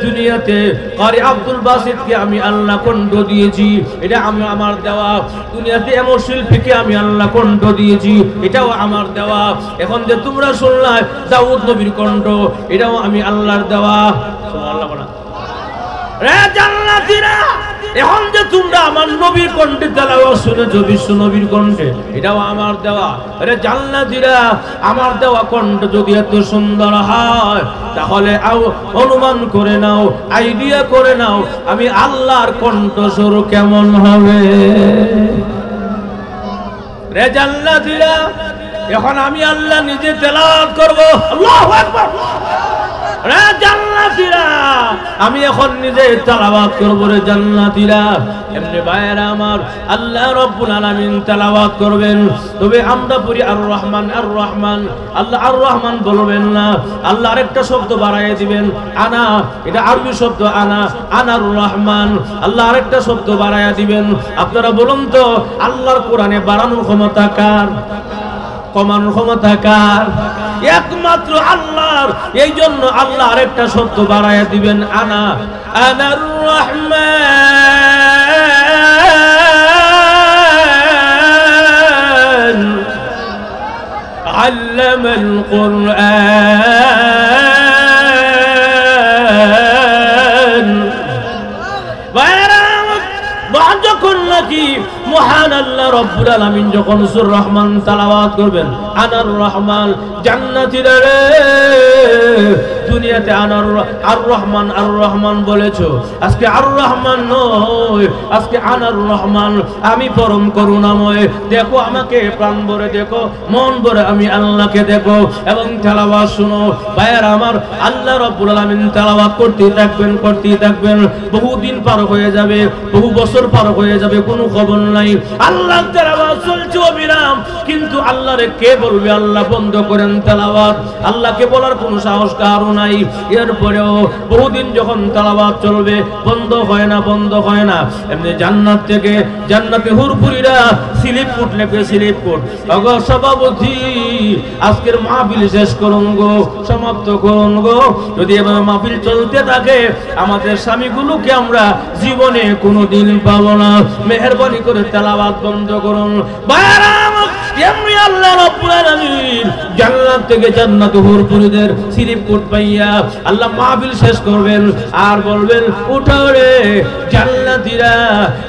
দুনিয়াতে কারি আব্দুল বাসিতকে আমি আল্লাহ কণ্ঠ দিয়েছি, এটা আমি আমার দেওয়া। দুনিয়াতে এমন শিল্পীকে আমি আল্লাহ কণ্ঠ দিয়েছি, এটাও আমার দেওয়া। এখন যে তোমরা শুনলা দাউদ নবীর কণ্ঠ, এটাও আমি আল্লাহর দেওয়া। সুবহানাল্লাহ বলা। রে জান্নাতীরা, এখন যে তোমরা আমার নবীর কণ্ঠে তেলাওয়াত শুনেছো, বিশ্ব নবীর কণ্ঠে, এটাও আমার দেওয়া। আরে জান্নাতীরা, আমার দেওয়া কণ্ঠ যদি এত সুন্দর হয়, তাহলে অনুমান করে নাও, আইডিয়া করে নাও, আমি আল্লাহর কণ্ঠস্বর কেমন হবে। রে জান্নাতীরা, এখন আমি আল্লাহ নিজে তেলাওয়াত করব। আল্লাহু আকবার। রে জান্নাতীরা, আমি এখন নিজে তেলাওয়াত করব। রে জান্নাতীরা, এমনি ভাইয়েরা আমার, আল্লাহ রাব্বুল আলামিন তেলাওয়াত করবেন, তবে আমরা পড়ি আর রহমান আর রহমান। আল্লাহ আর রহমান বলবেন না, আল্লাহ আরেকটা শব্দ বাড়াইয়ে দিবেন, আনা। এটা আরবি শব্দ আনা, আনার রহমান। আল্লাহ আরেকটা শব্দ বাড়াইয়া দিবেন। আপনারা বলুন তো, আল্লাহর কোরআনে বাড়ানোর ক্ষমতা কার? কমানোর ক্ষমতা কার? একমাত্র আল্লাহর। এই জন্য আল্লাহ আরেকটা শব্দ বাড়াইয়া দিবেন, আনা, আনার রহমান আল্লামাল কুরআন। যখন নাকি মহান আল্লাহ রব্বুল আলামিন যখন সূরা রহমান তেলাওয়াত করবেন, আনার রহমান, জান্নাতীরা রে, দুনিয়াতে আর রহমান আর রহমান বলেছো, আজকে আর রহমান নয়, আজকে আনার রহমান, আমি পরম করুণাময়। দেখো আমাকে প্রাণ ভরে দেখো, মন ভরে আমি আল্লাহকে দেখো এবং তেলাওয়াত শুনো। ভাইয়ের আমার, আল্লাহ রাব্বুল আলামিন তেলাওয়াত করতেই থাকবেন। বহুদিন পার হয়ে যাবে, বহু বছর পার হয়ে যাবে, কোনো খবর নাই। আল্লাহ তেলাওয়াত চলছে অবিরাম, কিন্তু আল্লাহরে কে বলবে আল্লাহ বন্ধ করেন তেলাওয়াত? আল্লাহকে বলার কোনো সাহস কারও নাই। এরপরেও বহুদিন যখন তেলাওয়াত চলবে, বন্ধ হয় না। এমনি জান্নাত থেকে জান্নাতে হুরপুরিরা স্লিপ কোট লেখে, স্লিপ কোট। ওগো সভাপতি, আজকের মাহফিল শেষ করুন গো, সমাপ্ত করুন গো। যদি এভাবে মাহফিল চলতে থাকে, আমাদের স্বামীগুলোকে আমরা জীবনে কোনোদিন পাবো না। মেহেরবানি করে তেলাওয়াত বন্ধ করুন। এমনি আল্লাহ রাব্বুল আলামিন জান্নাত থেকে জান্নাতে হুরপুরিদের স্লিপ কোট পাইয়া আল্লাহ মাহফিল শেষ করবেন আর বলবেন, উঠো রে জান্নাতীরা,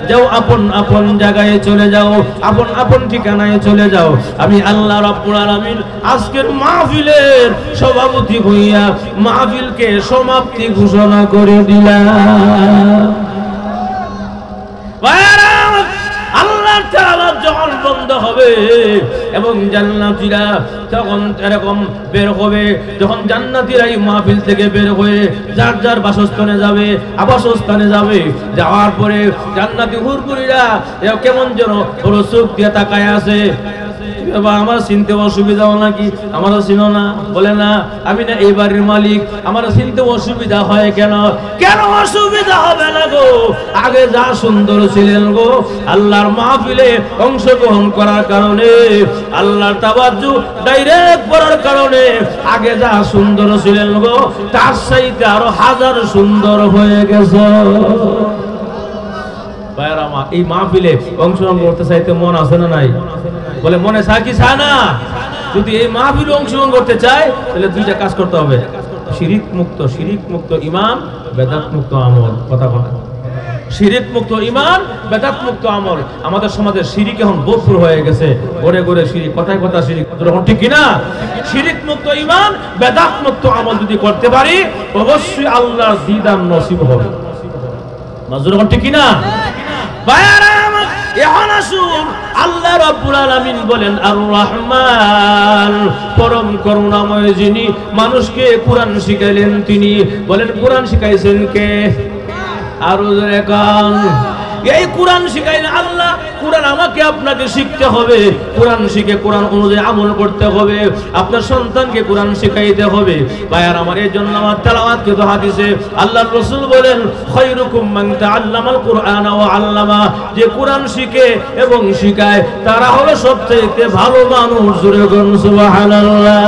যাও আপন আপন জায়গায় চলে যাও, আপন আপন ঠিকানায় চলে যাও। আমি আল্লাহ রাব্বুল আলামিন আজকের মাহফিলের সভাপতি হইয়া মাহফিলকে সমাপ্তি ঘোষণা করে দিলাম। আল্লাহর তেলাওয়াত যখন বন্ধ হবে এবং জান্নাতীরা তখন এরকম বের হবে, যখন জান্নাতীরা এই মাহফিল থেকে বের হয়ে যার যার বাসস্থানে যাবে, আবাসস্থানে যাবে, যাওয়ার পরে জান্নাতি হুরপুরিরা কেমন যেন ওর চোখ দিয়ে তাকায় আছে। আমার চিনতে অসুবিধা নাকি? আমারও চিনো না? বলে না, আমি না এই বাড়ির মালিক, আমার চিনতে অসুবিধা হয় কেন? কেন অসুবিধা হবে না গো? আগে যা সুন্দর ছিলেন গো, আল্লাহর মাহফিলে অংশগ্রহণ করার কারণে, আল্লাহর তাওয়াজ্জু ডাইরেক্ট করার কারণে আগে যা সুন্দর ছিলেন গো, তার চাইতে আরো হাজার সুন্দর হয়ে গেছে। এই মাহফিলে অংশগ্রহণ করতে চাইতে মন আছে না নাই? বলে মনে চায় কি চায় না? যদি এই মাহফিলে অংশগ্রহণ করতে চায়, তাহলে দুইটা কাজ করতে হবে, শিরিক মুক্ত ঈমান, বেদাত মুক্ত আমল। কথা বলা, শিরিক মুক্ত ঈমান, বেদাত মুক্ত আমল। আমাদের সমাজে শিরিক এখন ভরপুর হয়ে গেছে, ঘরে ঘরে শিরিক, কথায় কথা শিরিক। ঠিক কিনা? শিরিক মুক্ত ঈমান, বেদাত মুক্ত আমল যদি করতে পারি, অবশ্যই আল্লাহর দিদার নসিব হবে। মাজুর ঠিক কিনা? এখন আসুন, আল্লাহ রাব্বুল আলামিন বলেন আর রহমান, পরম করুণাময় যিনি, মানুষকে কোরআন শিখাইলেন তিনি। বলেন কোরআন শিখাইছেন কে? আরো জোরে কান। এই কোরআন শিখাইলেন আল্লাহ। কোরআন আমাকে আপনাকে শিখতে হবে, কোরআন শিখে কোরআন অনুযায়ী আমল করতে হবে, আপনার সন্তানকে কোরআন শিখাইতে হবে। ভাইয়ার আমার, এই জন্য আমার তেলাওয়াতকে তো হাদিসে আল্লাহর রাসূল বলেন, খায়রুকুম মান তাআল্লামাল কুরআনা ওয়া আল্লামা, যে কোরআন শিখে এবং শিখায় তারা হলো সবচেয়ে ভালো মানুষ। জোরে বলুন সুবহানাল্লাহ।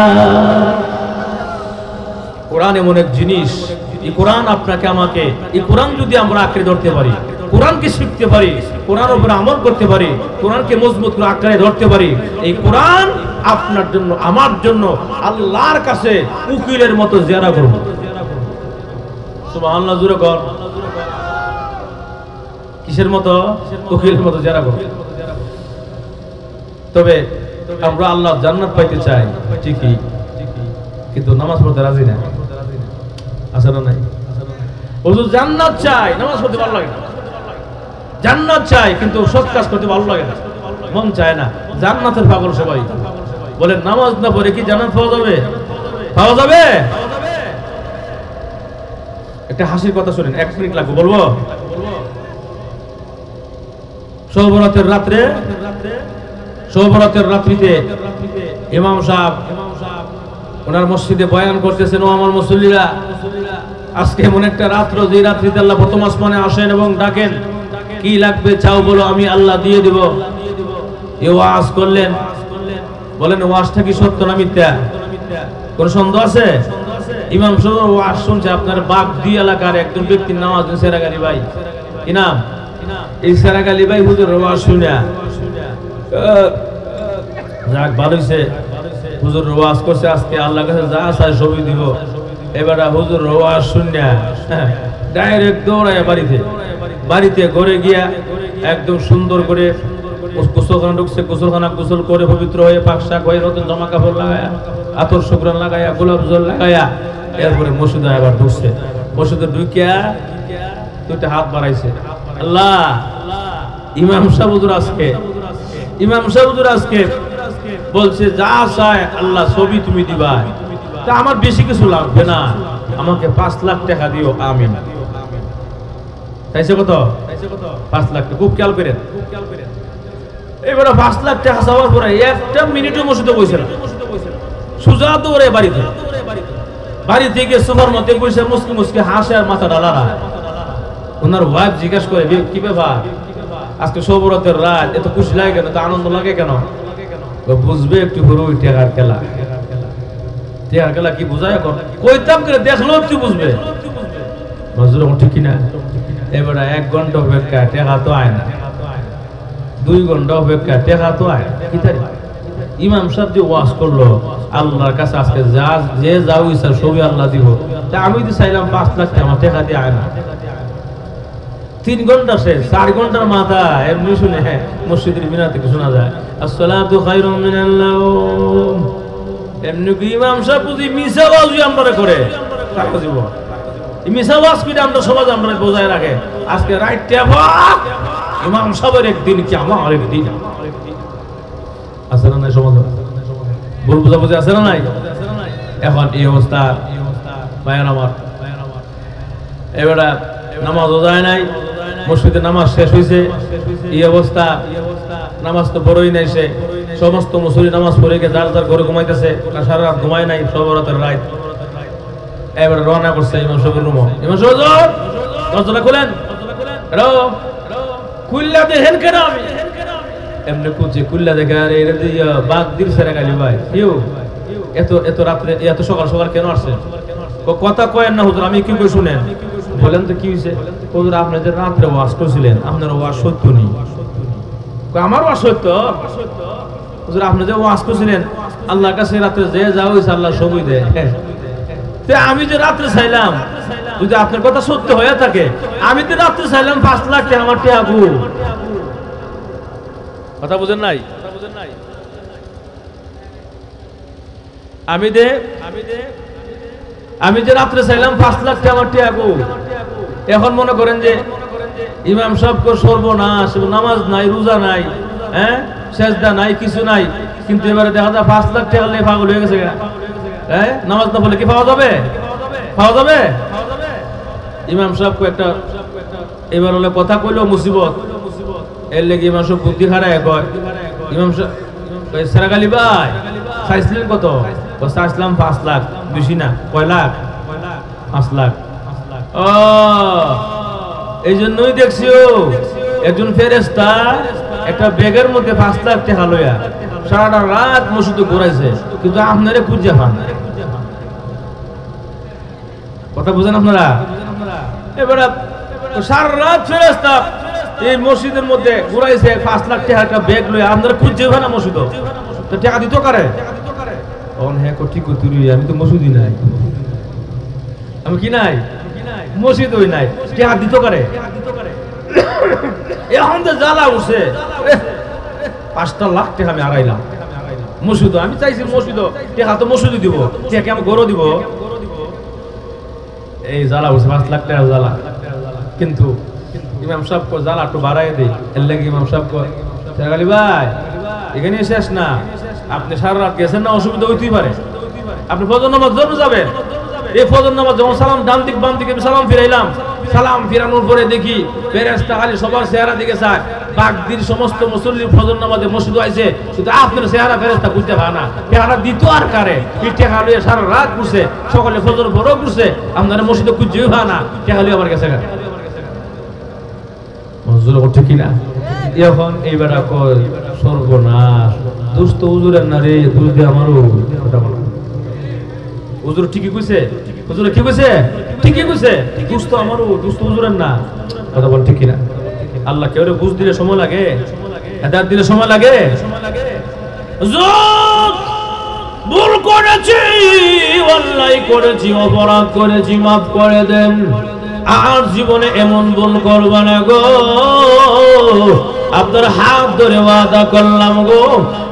কোরআন এমন এক জিনিস, এই কোরআন আপনাকে আমাকে, এই কোরআন যদি আমরা আঁকড়ে ধরতে পারি, কোরআনকে শিখতে পারি, কোরআনের উপরে আমল করতে পারি, কোরআনকে মজবুত করে আঁকড়ে ধরতে পারি, এই কোরআন আপনার জন্য, আমার জন্য আল্লাহর কাছে উকিলের মতো জিয়ারা করব। সুবহানাল্লাহ, জোরে কর। কিসের মতো? উকিলের মতো জিয়ারা করব। তবে আমরা আল্লাহর জান্নাত পাইতে চাই ঠিকই, কিন্তু নামাজ পড়তে রাজি না। আছে না নাই? হুজুর জান্নাত চাই, নামাজ পড়তে ভালো লাগে না। জান্নাত চাই, কিন্তু সৎ কাজ করতে ভালো লাগে না, মন চায় না। জান্নাতের পাগল সবাই। বলেন নামাজ না পড়ে কি জান্নাত পাওয়া যাবে? পাওয়া যাবে? একটা হাসির কথা শুনেন, 1 মিনিট লাগবে, বলবো। শোভরাতের রাত্রিতে ইমাম সাহেব ওনার মসজিদে বয়ান করতেছেন, ও আমার মুসল্লিরা, আজকে এমন একটা রাত্র, যে রাত্রিতে আল্লাহ প্রথম আসমানে আসেন এবং ডাকেন, কি লাগবে চাও বলো, আমি আল্লাহ দিয়ে দিব। এই ওয়াজ করলেন। বলেন ওয়াজটা কি সত্য না মিথ্যা? কোন সন্দেহ আছে? ইমাম সাহেব ওয়াজ শুনছে, আপনার বাগদি এলাকার একজন ব্যক্তির নাম আছে সেরাগালি ভাই। কি নাম? এই সেরাগালি ভাই হুজুর ওয়াজ শুনে যাক, ভালো হইছে, হুজুর ওয়াজ করছে, আজকে আল্লাহর কাছে যা চাই সবই দিব। এবার হুজুর ওয়াজ শুনে ডাইরেক্ট দৌড়ায় বাড়িতে ঘরে গিয়া একদম সুন্দর করে গোসলখানা ঢুকছে, গোসলখানা গোসল করে পবিত্র হয়ে পাক শাক হয়ে নতুন জামা কাপড় লাগায় আতর শুকরান লাগাইয়া গোলাপ জল লাগাইয়া এরপরে মসজিদে আবার ঢুকছে। মসজিদে ঢুকিয়া দুইটা হাত বাড়াইছে, আল্লাহ ইমাম সাহেব হুজুর আজকে বলছে যা চায় আল্লাহ ছবি তুমি দিবা, তা আমার বেশি কিছু লাগবে না, আমাকে 5 লাখ টাকা দিও, আমিন। তাইছে কত? 5 লাখ টাকা। খুব খেয়াল করেন, এবারে 5 লাখ টাকা চাওয়ার পরে একটা মিনিটও মসজিদে বসে না, সুজা দৌড়ে বাড়ি থেকে সোফার মধ্যে বসে মুসকি মুসকি হাসে আর মাথা ডালারা। ওনার ওয়াইফ জিজ্ঞাসা করে, কি ব্যাপার আজকে সবরাতের রাত, এত খুশি লাগে কেন, এত আনন্দ লাগে কেন? বুঝবে একটু হরু টেকার খেলা, টেকার খেলা কি বুঝায় এখন কইতাম করে দেখলো একটু বুঝবে, মজুর ঠিক কিনা? এবারে 1 ঘন্টা অপেক্ষা, টেকা তো আয় না, 2 ঘন্টা অপেক্ষা, টেকা তো আয় কি তারি? ইমাম সাহেব যে ওয়াজ করলো, আল্লাহর কাছে আজকে যে যাও ইচ্ছা সবই আল্লাহ দিব, তা আমি তো চাইলাম 5 লাখ টাকা, আমার টেকা দিয়ে আয় না। 3 ঘন্টা শেষ, 4 ঘন্টার মাথা এমনি শুনে মসজিদের মিনার থেকে শোনা যায় আসসালাতু খায়রুম মিনাল নাওম। এমনি কি ইমাম সাহেব বুঝি মিছা ওয়াজই আমরা করে টাকা দিব, এই মিছা ওয়াজ করে আমরা সমাজ আমরা বোঝায় রাখে। আজকে রাইটটা ইমাম সাহেবের একদিন কি আমার একদিন আছে না নাই সমাজ, ভুল বুঝাবুঝি আছে না নাই? এখন এই অবস্থা ভাইয়ার আমার, এবারে নামাজও যায় নাই, মসজিদে নামাজ শেষ হয়েছে, এই অবস্থা, নামাজ তো বড়ই নাই, সে সমস্ত মুসল্লি নামাজ পড়ে গিয়ে যার যার ঘরে ঘুমাইতেছে, সারা রাত ঘুমায় নাই, সবরাতের রাত। এবারে রওনা করছে ইমাম সাহেবের রুম, ইমাম সাহেব দরজাটা খুলেন, খুললা দেখেন কেন? আমি এমনি খুঁজছে, খুললা দেখে আরে এটা দিয়ে বাঘ দিল সেরা গালি ভাই, এত রাত্রে এত সকাল সকাল কেন আসছে? কথা কয়েন না হুজুর, আমি কি করে শুনেন? বলেন তো কি হয়েছে? হুজুর আপনি যে রাত্রে ওয়াজ করছিলেন, আপনার ওয়াজ সত্য নেই। আমার ওয়াজ সত্য? হুজুর আপনি যে ওয়াজ করছিলেন আল্লাহর কাছে রাত্রে যে যাও হয়েছে আল্লাহ সবই দেয়, আমি যে রাত্রে চাইলাম, যদি আপনার কথা সত্য হয়ে থাকে, আমি তো রাত্রে চাইলাম 5 লাখ টাকা, আমার টাকা কথা বুঝেন নাই? আমি যে রাত্রে চাইলাম 5 লাখ টাকা, আমার টাকা। এখন মনে করেন যে ইমাম সাহেব সর্বনাশ, নামাজ নাই, রোজা নাই, হ্যাঁ সেজদা নাই, কিছু নাই, কিন্তু এবারে দেখা যায় 5 লাখ টাকা নিয়ে পাগল হয়ে গেছে। হ্যাঁ নামাজ না বলে কি পাওয়া যাবে? ইমাম সাহেব একটা এবার হলে কথা কইলো মুসিবত, এর লেগে ইমাম সাহেব বুদ্ধি হারায় কয়, ইমাম সাহেব সেরাগালি ভাই চাইছিলেন কত? চাইছিলাম 5 লাখ, বেশি না। কয় লাখ? 5 লাখ। ও এই জন্যই দেখছি একজন ফেরেশতা একটা ব্যাগের মধ্যে 5 লাখ টাকা লইয়া সারাটা রাত মসজিদে ঘুরাইছে, কিন্তু আপনারে খুঁজে পান। কথা বুঝেন আপনারা? এবারে সারা রাত ফেরেশতা এই মসজিদের মধ্যে ঘুরাইছে, 5 লাখ টাকা একটা ব্যাগ লইয়া, আপনারা খুঁজে পান না মসজিদ, তো টাকা দিত কারে? হ্যাঁ ঠিক তুই, আমি তো মসজিদই নাই, আমি কি নাই, মসজিদ ওই নাই, টাকা দিত কারে? এখন তো জ্বালা উঠছে, 5 লাখ টাকা আমি হারাইলাম মসজিদ। আমি চাইছি মসজিদ টাকা তো মসজিদে দিব, টাকা আমি গরো দিব, এই জ্বালা উঠছে 5 লাখ টাকা জ্বালা। কিন্তু ইমাম সাহেব জ্বালা একটু বাড়াই দেয়, এর লাগে ইমাম সাহেব সেরাগালি ভাই এখানে শেষ না, আপনি সারা রাত গেছেন না, অসুবিধা হইতেই পারে, আপনি ফজর নামাজ জন্য যাবেন। এই ফজর নামাজ যখন সালাম ডান দিক বাম দিকে সালাম ফিরাইলাম, সালাম ফিরানোর পরে দেখি ফেরেশতা খালি সবার চেহারা দিকে চায়, বাগদির সমস্ত মুসল্লি ফজর নামাজে মসজিদে আইছে, শুধু আপনার চেহারা ফেরেশতা বুঝতে পারে না, চেহারা দিত আর কারে? এই টেকা লইয়া সারা রাত ঘুরছে, সকালে ফজর পরেও ঘুরছে, আপনারা মসজিদে খুঁজেও হয় না, টেকা লইয়া আমার কাছে মজুর ওঠে কিনা? এখন এইবার কয় সর্বনাশ, দুষ্ট হুজুরের না রে, দুষ দিয়ে আমারও কথা বলা। হুজুর ঠিকই কইছে, হুজুর কি কইছে? ঠিকই কইছে, দুষ্ট আমারও, দুষ্ট হুজুরের না, কথা বল ঠিক কিনা? আল্লাহ কেউ বুঝ দিলে সময় লাগে, হেদায়েত দিলে সময় লাগে। ভুল করেছি, অন্যায় করেছি, অপরাধ করেছি, মাফ করে দেন, আর জীবনে এমন ভুল করবা না গো আপনার হাত ধরে ওয়াদা করলাম গো,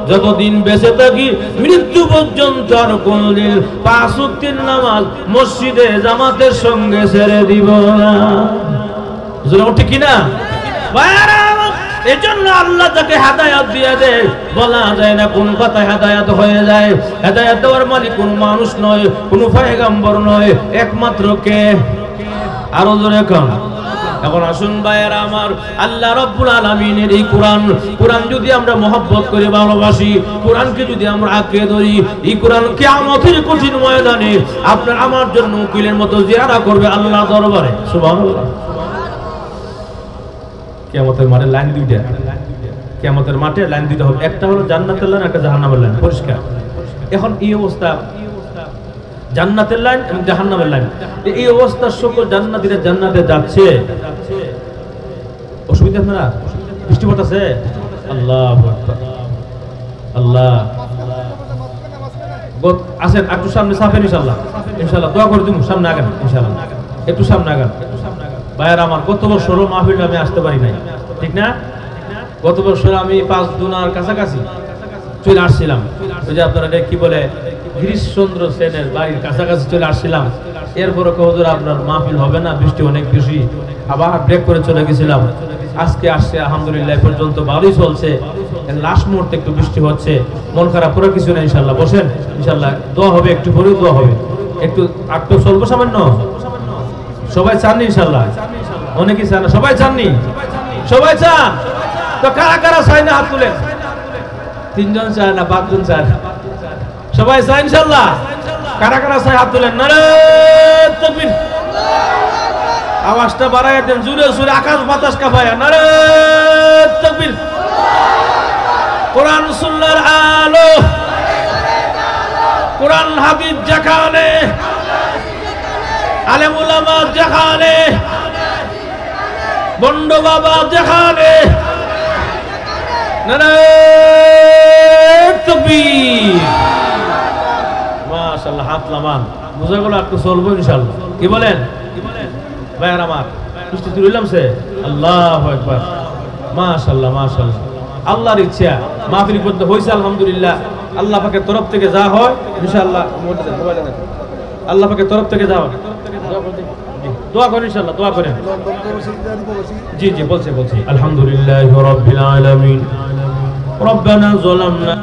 যতদিন বেঁচে থাকি মৃত্যু পর্যন্ত আর কোনদিন 5 ওয়াক্তের নামাজ মসজিদে জামাতের সঙ্গে ছেড়ে দিব না। ঠিক কিনা? এজন্য আল্লাহ তাকে হেদায়েত দিয়ে দেয়। বলা যায় না কোন কথায় হেদায়েত হয়ে যায়। হেদায়েত দেওয়ার মালিক কোন মানুষ নয়, কোন পয়গম্বর নয়, একমাত্র কে? আরো জোরে কোন? এখন আসুন ভাইয়েরা আমার, আল্লাহ রাব্বুল আলামিনের এই কোরআন যদি আমরা মহব্বত করে ভালোবাসি, কোরআনকে যদি আমরা আঁকড়ে ধরি, এই কোরআন কিয়ামতের কঠিন ময়দানে আপনার আমার জন্য উকিলের মতো জিয়ারা করবে আল্লাহ দরবারে। সুবহানাল্লাহ। কিয়ামতের মাঠে লাইন দুইটা, কিয়ামতের মাঠে লাইন দুইটা হবে, একটা হলো জান্নাতের লাইন, একটা জাহান্নামের লাইন, পরিষ্কার। এখন এই অবস্থা, জান্নাতের লাইন এবং জাহান্নামের লাইন, এই অবস্থা সকল জান্নাতীরা জান্নাতে যাচ্ছে, অসুবিধা আপনারা? বৃষ্টি পড়তেছে? আল্লাহু আকবার, আল্লাহ আসেন একটু সামনে সাফেন ইনশাআল্লাহ, ইনশাআল্লাহ দোয়া করে দিব, সামনে আগান ইনশাআল্লাহ, একটু সামনে আগান। ভাইয়ার আমার, গত বছর মাহফিল আমি আসতে পারি নাই, ঠিক না? গত বছর আমি 5 দুনার কাছাকাছি চলে আসছিলাম, ওই যে আপনারা কি বলে গিরিশচন্দ্র সেনের বাড়ির কাছাকাছি চলে আসছিলাম। এরপরে হুজুর আপনার মাহফিল হবে না, বৃষ্টি অনেক বেশি, আবার ব্রেক করে চলে গেছিলাম। আজকে আসছে আলহামদুলিল্লাহ, পর্যন্ত ভালোই চলছে। লাস্ট মুহূর্তে একটু বৃষ্টি হচ্ছে, মন খারাপ করে কিছু না, ইনশাল্লাহ বসেন, ইনশাল্লাহ দোয়া হবে, একটু পরেও দোয়া হবে, একটু আটটু চলবো সামান্য। সবাই চাননি ইনশাল্লাহ? অনেকেই চান, সবাই চাননি? সবাই চান তো কারা কারা চায় না হাত তুলেন? 3 জন চায় না 5 জন চায়? সবাই চায় ইনশাল্লাহ? কারা কারা চায় হাত তুলেন? নারে তাকবীর, আওয়াজটা বাড়ায় দেন, জোরে জোরে আকাশ বাতাস কাঁপায়, নারে তাকবীর। কোরআন সুন্নাহর আলো, কোরআন হাবিব যেখানে, আলেম উলামা যেখানে, বন্ড বাবা যেখানে, নারে তাকবীর। মাশাআল্লাহ, হাত লামান, বুঝা গেল একটু চলবো ইনশাআল্লাহ। কি বলেন ভাইয়ার আমার? বৃষ্টি তুলিলাম সে, আল্লাহু আকবার, মাশাআল্লাহ মাশাআল্লাহ। আল্লাহর ইচ্ছা মাহফিল পর্যন্ত হয়েছে আলহামদুলিল্লাহ। আল্লাহ পাকের তরফ থেকে যা হয় ইনশাআল্লাহ, আল্লাহ পাকের তরফ থেকে যা হয় দোয়া করেন ইনশাআল্লাহ, দোয়া করেন। জি জি বলছি। আলহামদুলিল্লাহি রাব্বিল আলামিন, রব্বানা যালামনা